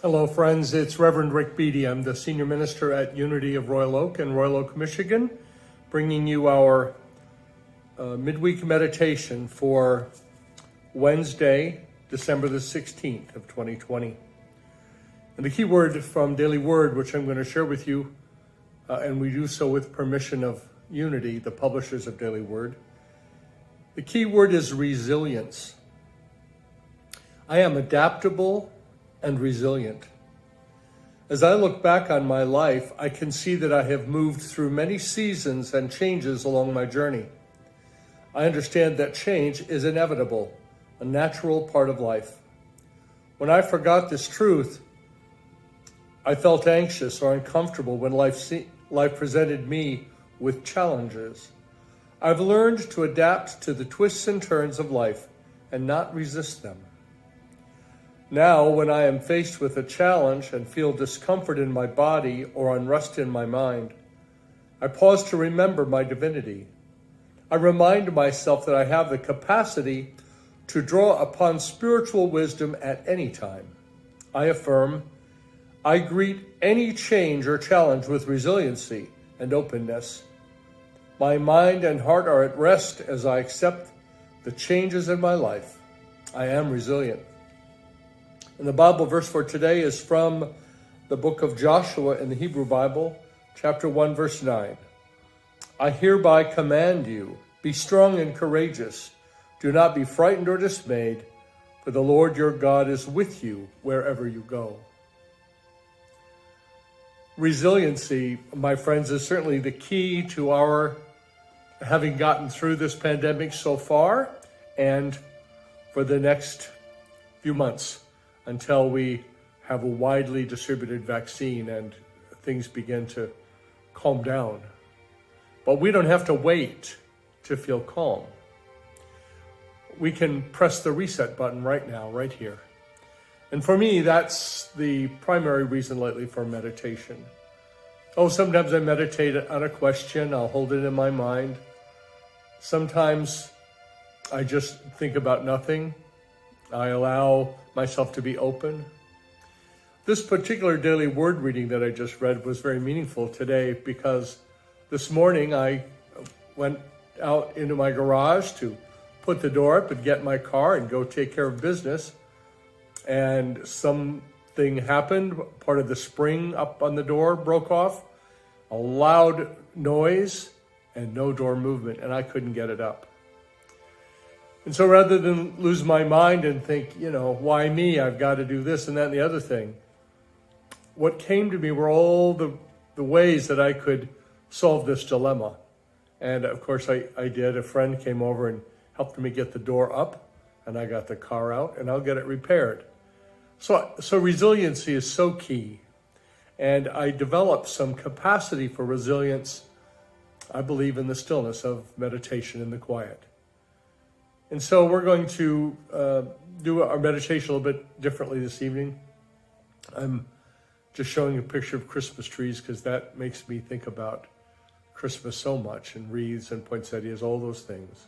Hello, friends. It's Reverend Rick Beatty. I'm the senior minister at Unity of Royal Oak in Royal Oak, Michigan, bringing you our midweek meditation for Wednesday, December the 16th of 2020. And the key word from Daily Word, which I'm going to share with you, and we do so with permission of Unity, the publishers of Daily Word. The key word is resilience. I am adaptable and resilient. As I look back on my life, I can see that I have moved through many seasons and changes along my journey. I understand that change is inevitable, a natural part of life. When I forgot this truth, I felt anxious or uncomfortable when life presented me with challenges. I've learned to adapt to the twists and turns of life and not resist them. Now, when I am faced with a challenge and feel discomfort in my body or unrest in my mind, I pause to remember my divinity. I remind myself that I have the capacity to draw upon spiritual wisdom at any time. I affirm, I greet any change or challenge with resiliency and openness. My mind and heart are at rest as I accept the changes in my life. I am resilient. And the Bible verse for today is from the book of Joshua in the Hebrew Bible, chapter 1, verse 9. I hereby command you, be strong and courageous. Do not be frightened or dismayed, for the Lord your God is with you wherever you go. Resiliency, my friends, is certainly the key to our having gotten through this pandemic so far and for the next few months, until we have a widely distributed vaccine and things begin to calm down. But we don't have to wait to feel calm. We can press the reset button right now, right here. And for me, that's the primary reason lately for meditation. Sometimes I meditate on a question, I'll hold it in my mind. Sometimes I just think about nothing. I allow myself to be open. This particular daily word reading that I just read was very meaningful today because this morning I went out into my garage to put the door up and get in my car and go take care of business. And something happened. Part of the spring up on the door broke off. A loud noise and no door movement, and I couldn't get it up. And so rather than lose my mind and think, why me? I've got to do this and that and the other thing. What came to me were all the ways that I could solve this dilemma. And of course I did. A friend came over and helped me get the door up, and I got the car out, and I'll get it repaired. So resiliency is so key. And I developed some capacity for resilience, I believe, in the stillness of meditation in the quiet. And so we're going to do our meditation a little bit differently this evening. I'm just showing a picture of Christmas trees because that makes me think about Christmas so much, and wreaths and poinsettias, all those things.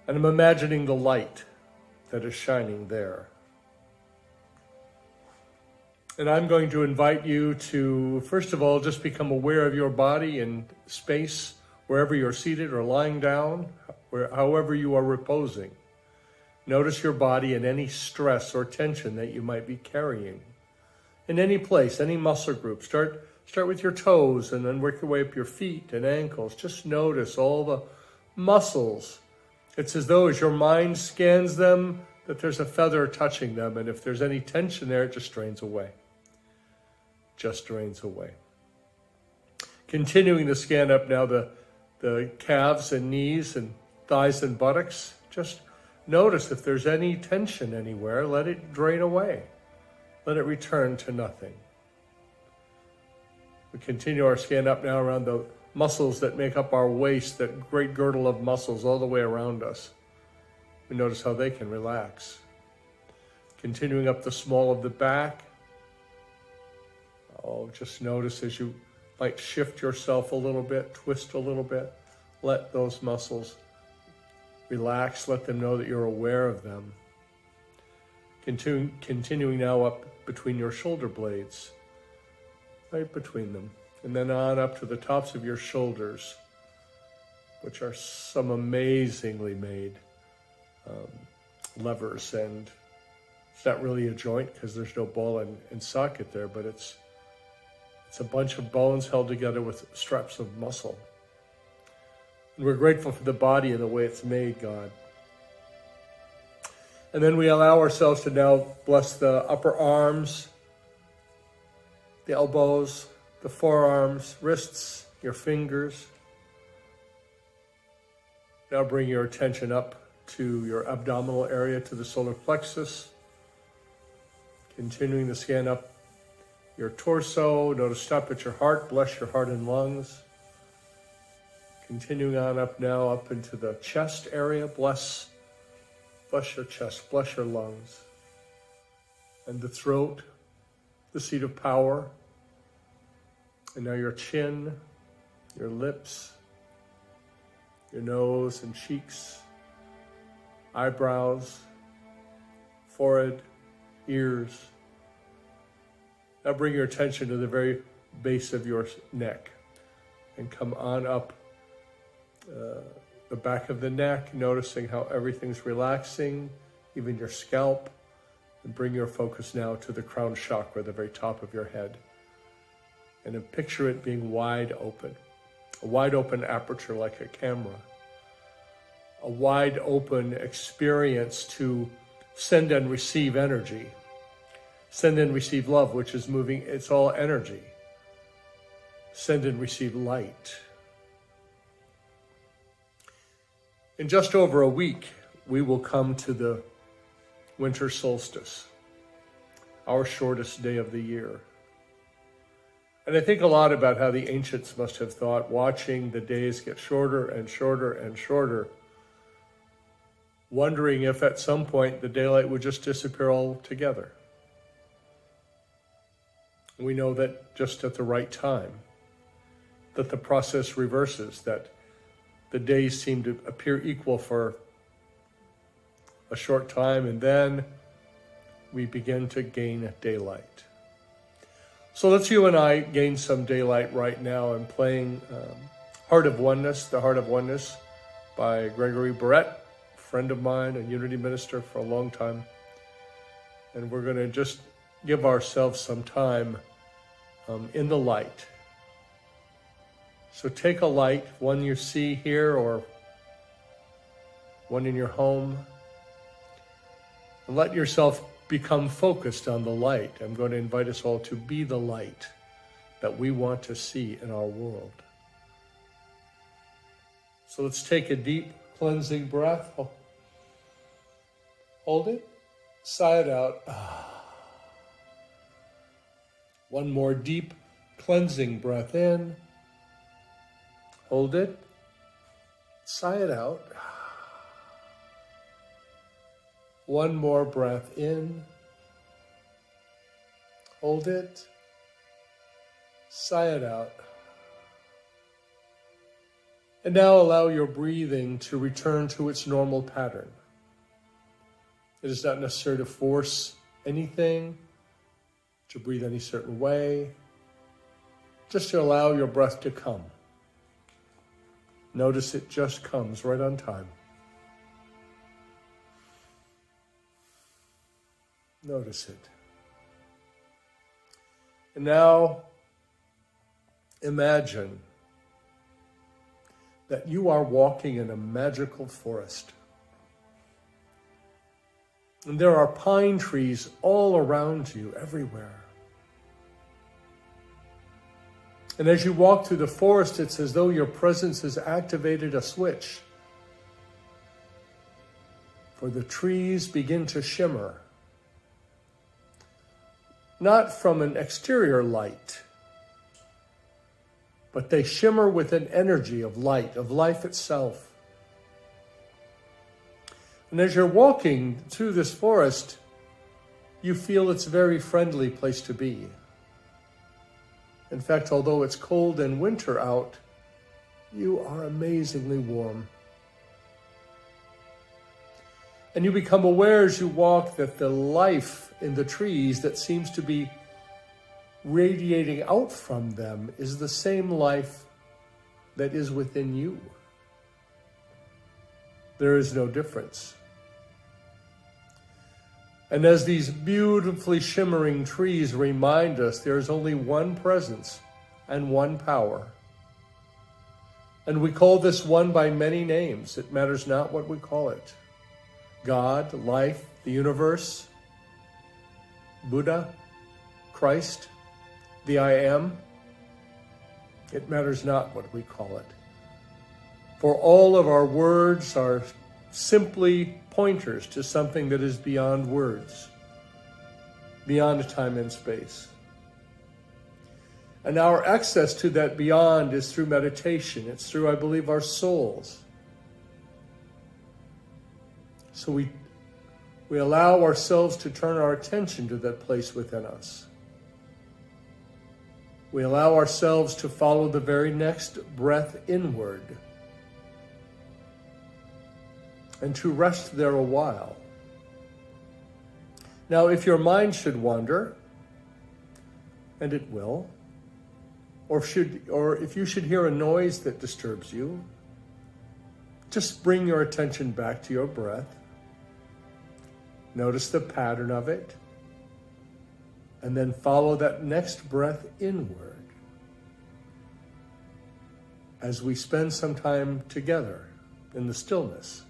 And I'm imagining the light that is shining there. And I'm going to invite you to, first of all, just become aware of your body and space, wherever you're seated or lying down, however you are reposing. Notice your body and any stress or tension that you might be carrying. In any place, any muscle group. Start with your toes and then work your way up your feet and ankles. Just notice all the muscles. It's as though as your mind scans them, that there's a feather touching them. And if there's any tension there, it just drains away. Just drains away. Continuing the scan up now, the calves and knees and thighs and buttocks. Just notice if there's any tension anywhere, let it drain away. Let it return to nothing. We continue our scan up now around the muscles that make up our waist, that great girdle of muscles all the way around us. We notice how they can relax. Continuing up the small of the back. Just notice as you might shift yourself a little bit, twist a little bit. Let those muscles relax. Let them know that you're aware of them. Continuing now up between your shoulder blades, right between them, and then on up to the tops of your shoulders, which are some amazingly made levers. And it's not really a joint because there's no ball and socket there, but it's a bunch of bones held together with straps of muscle. And we're grateful for the body and the way it's made, God. And then we allow ourselves to now bless the upper arms, the elbows, the forearms, wrists, your fingers. Now bring your attention up to your abdominal area, to the solar plexus. Continuing to scan up your torso. Notice, stop at your heart. Bless your heart and lungs. Continuing on up now, up into the chest area. Bless your chest, bless your lungs. And the throat, the seat of power. And now your chin, your lips, your nose and cheeks, eyebrows, forehead, ears. Now bring your attention to the very base of your neck and come on up the back of the neck, noticing how everything's relaxing, even your scalp, and bring your focus now to the crown chakra, the very top of your head. And then picture it being wide open, a wide open aperture like a camera, a wide open experience to send and receive energy, send and receive love, which is moving, it's all energy. Send and receive light. In just over a week, we will come to the winter solstice, our shortest day of the year. And I think a lot about how the ancients must have thought, watching the days get shorter and shorter and shorter, wondering if at some point the daylight would just disappear altogether. We know that just at the right time, that the process reverses, that the days seem to appear equal for a short time, and then we begin to gain daylight. So let's you and I gain some daylight right now. I'm playing Heart of Oneness, The Heart of Oneness by Gregory Barrett, a friend of mine, a Unity minister for a long time. And we're going to just give ourselves some time in the light. So take a light, one you see here or one in your home, and let yourself become focused on the light. I'm going to invite us all to be the light that we want to see in our world. So let's take a deep cleansing breath. Hold it, sigh it out. One more deep cleansing breath in. Hold it, sigh it out. One more breath in. Hold it, sigh it out. And now allow your breathing to return to its normal pattern. It is not necessary to force anything, to breathe any certain way, just to allow your breath to come. Notice it just comes right on time. Notice it. And now imagine that you are walking in a magical forest. And there are pine trees all around you, everywhere. And as you walk through the forest, it's as though your presence has activated a switch. For the trees begin to shimmer. Not from an exterior light, but they shimmer with an energy of light, of life itself. And as you're walking through this forest, you feel it's a very friendly place to be. In fact, although it's cold and winter out, you are amazingly warm. And you become aware as you walk that the life in the trees that seems to be radiating out from them is the same life that is within you. There is no difference. And as these beautifully shimmering trees remind us, there is only one presence and one power. And we call this one by many names. It matters not what we call it. God, life, the universe, Buddha, Christ, the I Am. It matters not what we call it. For all of our words are simply pointers to something that is beyond words, beyond time and space. And our access to that beyond is through meditation. It's through, I believe, our souls. So we allow ourselves to turn our attention to that place within us. We allow ourselves to follow the very next breath inward and to rest there a while. Now, if your mind should wander, and it will, or if you should hear a noise that disturbs you, just bring your attention back to your breath. Notice the pattern of it, and then follow that next breath inward as we spend some time together in the stillness.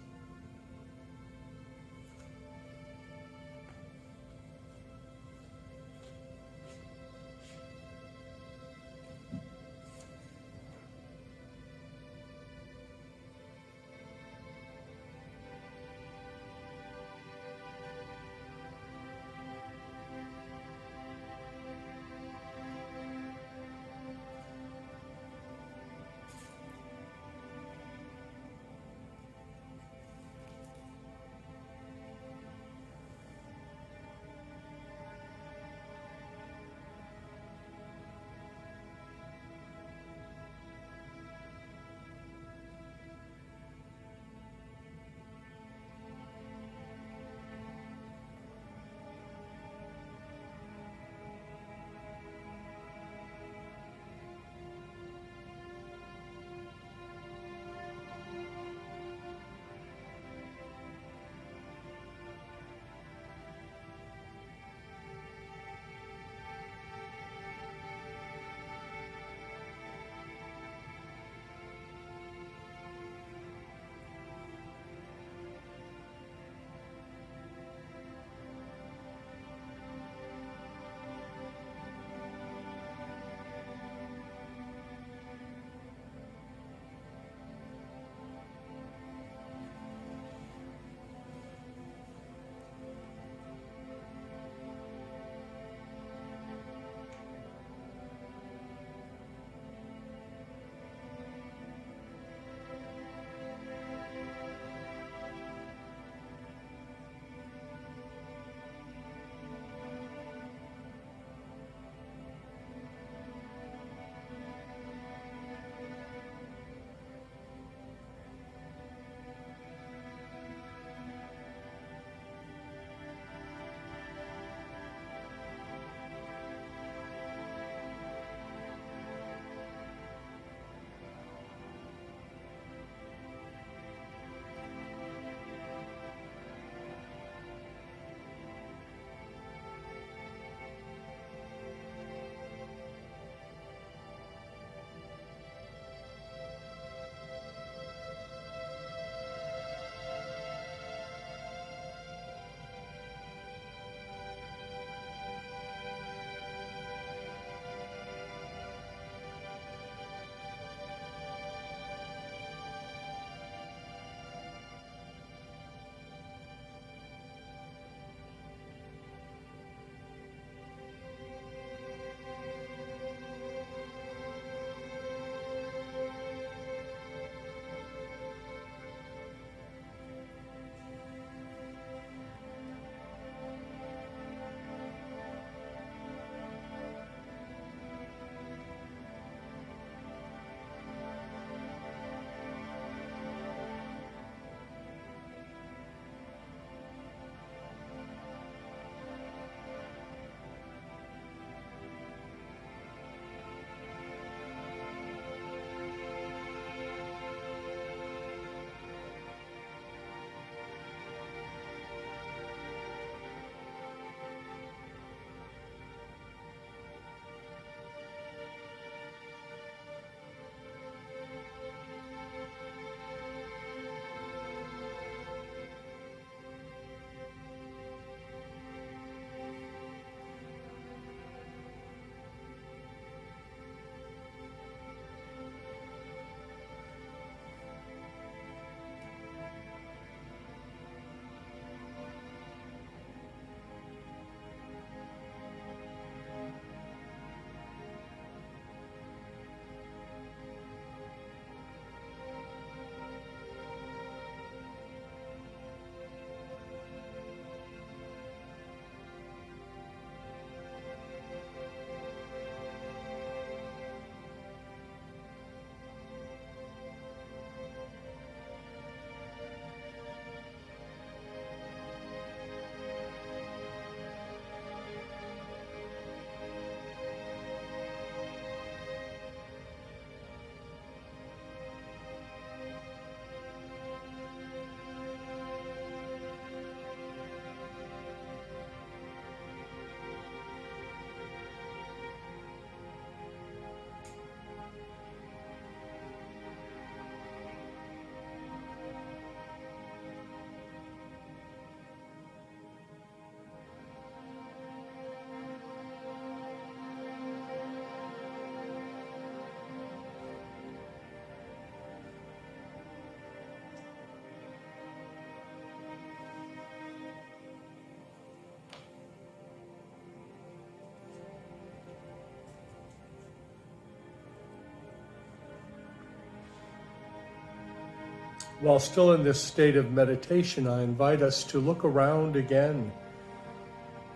while still in this state of meditation, I invite us to look around again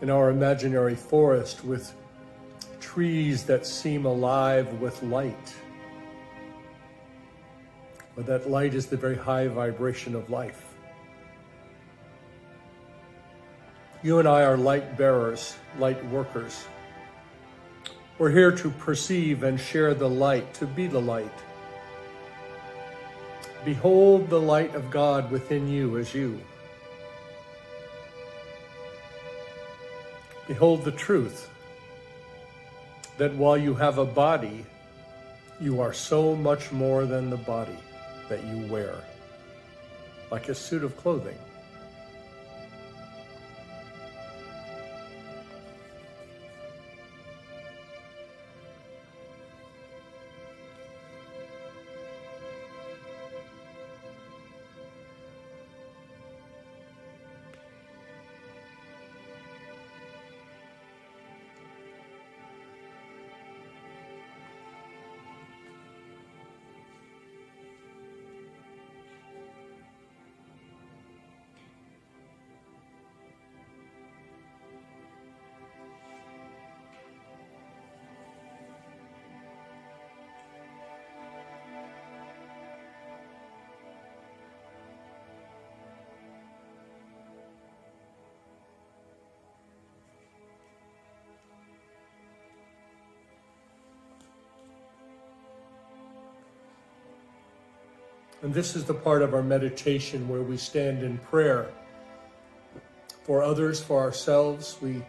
in our imaginary forest with trees that seem alive with light. But that light is the very high vibration of life. You and I are light bearers, light workers. We're here to perceive and share the light, to be the light. Behold the light of God within you as you. Behold the truth that while you have a body, you are so much more than the body that you wear, like a suit of clothing. And this is the part of our meditation where we stand in prayer for others, for ourselves. We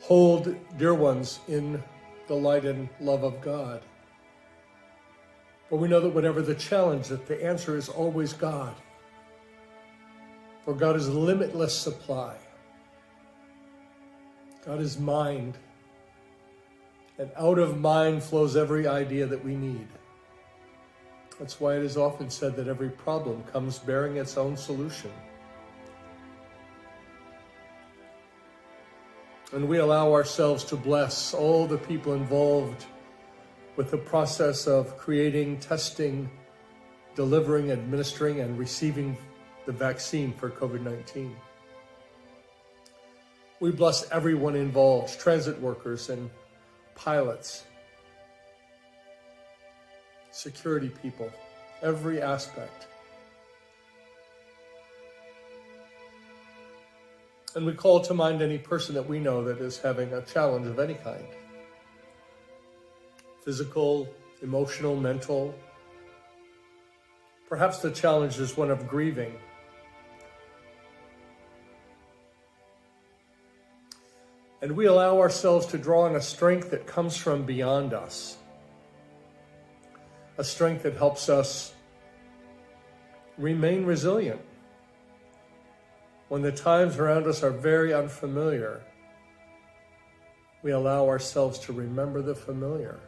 hold dear ones in the light and love of God. But we know that whatever the challenge, that the answer is always God. For God is limitless supply. God is mind. And out of mind flows every idea that we need. That's why it is often said that every problem comes bearing its own solution. And we allow ourselves to bless all the people involved with the process of creating, testing, delivering, administering, and receiving the vaccine for COVID-19. We bless everyone involved, transit workers and pilots, security people, every aspect. And we call to mind any person that we know that is having a challenge of any kind. Physical, emotional, mental. Perhaps the challenge is one of grieving. And we allow ourselves to draw on a strength that comes from beyond us. A strength that helps us remain resilient when the times around us are very unfamiliar. We allow ourselves to remember the familiar,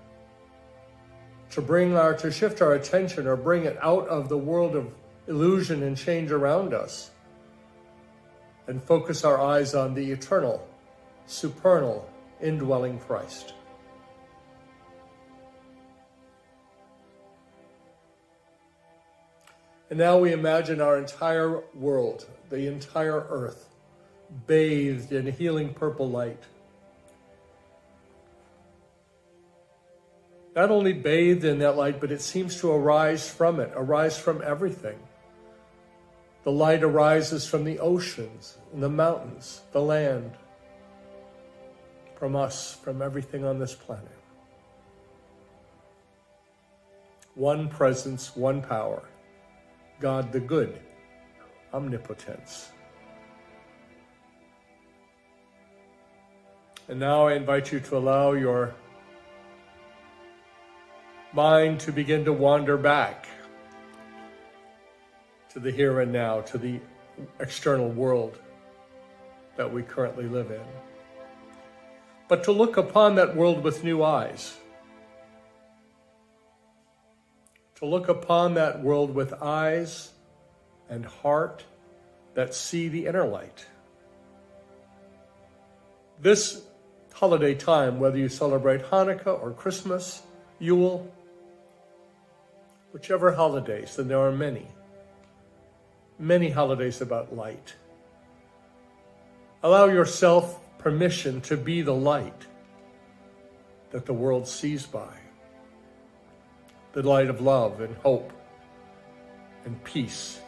to shift our attention or bring it out of the world of illusion and change around us and focus our eyes on the eternal, supernal, indwelling Christ. And now we imagine our entire world, the entire earth, bathed in healing purple light. Not only bathed in that light, but it seems to arise from it, arise from everything. The light arises from the oceans, and the mountains, the land, from us, from everything on this planet. One presence, one power. God the good, omnipotence. And now I invite you to allow your mind to begin to wander back to the here and now, to the external world that we currently live in. But to look upon that world with new eyes. To look upon that world with eyes and heart that see the inner light. This holiday time, whether you celebrate Hanukkah or Christmas, Yule, whichever holidays, and there are many holidays about light. Allow yourself permission to be the light that the world sees by. The light of love and hope and peace.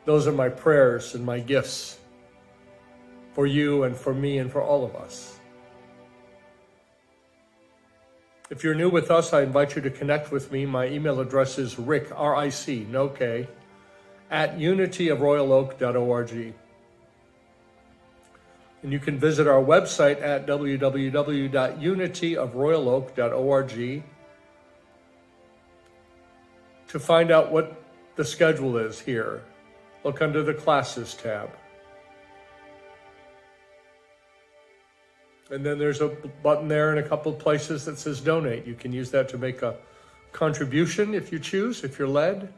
Those are my prayers and my gifts for you and for me and for all of us. If you're new with us, I invite you to connect with me. My email address is rick, R-I-C, no K, at unityofroyaloak.org. And you can visit our website at www.unityofroyaloak.org to find out what the schedule is here. Look under the Classes tab. And then there's a button there in a couple of places that says Donate. You can use that to make a contribution if you choose, if you're led.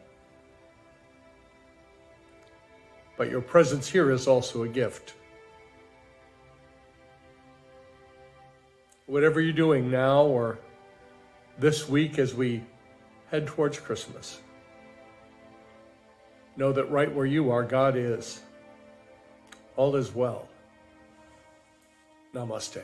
But your presence here is also a gift. Whatever you're doing now or this week as we head towards Christmas, know that right where you are, God is. All is well. Namaste.